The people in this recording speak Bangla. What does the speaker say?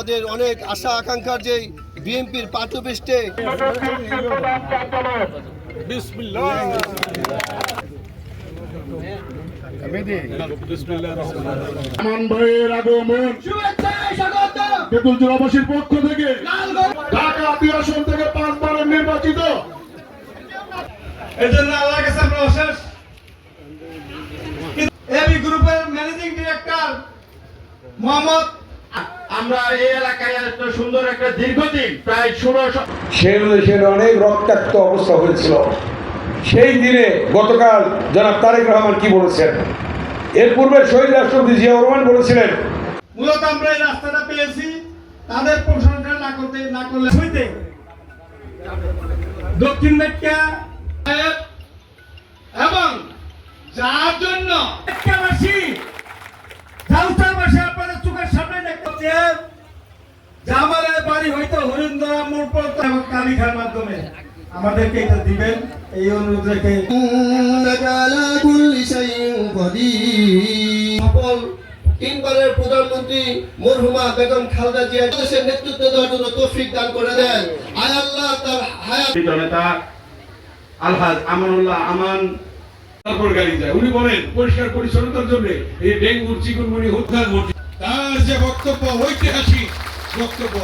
আমাদের অনেক আশা আকাঙ্ক্ষার যে বিএনপির পাঠ্যপৃষ্ঠে তেঁতুলজোড়াবাসীর পক্ষ থেকে ঢাকা ২ আসন থেকে 5 বারের নির্বাচিত, এজন্য আল্লাহর কাছে আমরা অশেষ এবি গ্রুপের ম্যানেজিং ডিরেক্টর মোহাম্মদ, আমরা এই এলাকায় একটা সুন্দর একটা দীর্ঘদিন প্রায় 16 দেশের অনেক রক্তাক্ত অবস্থা হয়েছিল। সেই দিনে গতকাল জনাব তারেক রহমান কি বলেছেন, এর পূর্বে শহীদ রাষ্ট্রপতি জিয়াউর রহমান বলেছিলেন, মূলত আমরা এই রাস্তাটা পেয়েছি তাদের প্রশংসা না করলে হইতে দক্ষিণ মেটকা এবং যার জন্য মেটকাবাসী জাউতাবাসী আপনাদের চোখের সামনে দেখতে জামালের বাড়ি হয়তো হরিন্দরা মোড় পর্যন্ত এবং কালীঘার মাধ্যমে আমাদেরকে এটা দিবেন এই অনুরোধ রেখে তিনবারের প্রধানমন্ত্রী মরহুমা বেগম খালেদা জিয়া দেশের নেতৃত্ব দেওয়ার জন্য তৌফিক দান করে দেন। আয় আল্লাহ তার হায়াত নেতা আলহাজ আমানুল্লাহ আমান তারপর গাড়ি যায়। উনি বলেন পরিষ্কার পরিচ্ছন্নতার জন্য এই ডেঙ্গুর চিকুনগুনি হত্যার তার যে বক্তব্য ঐতিহাসিক বক্তব্য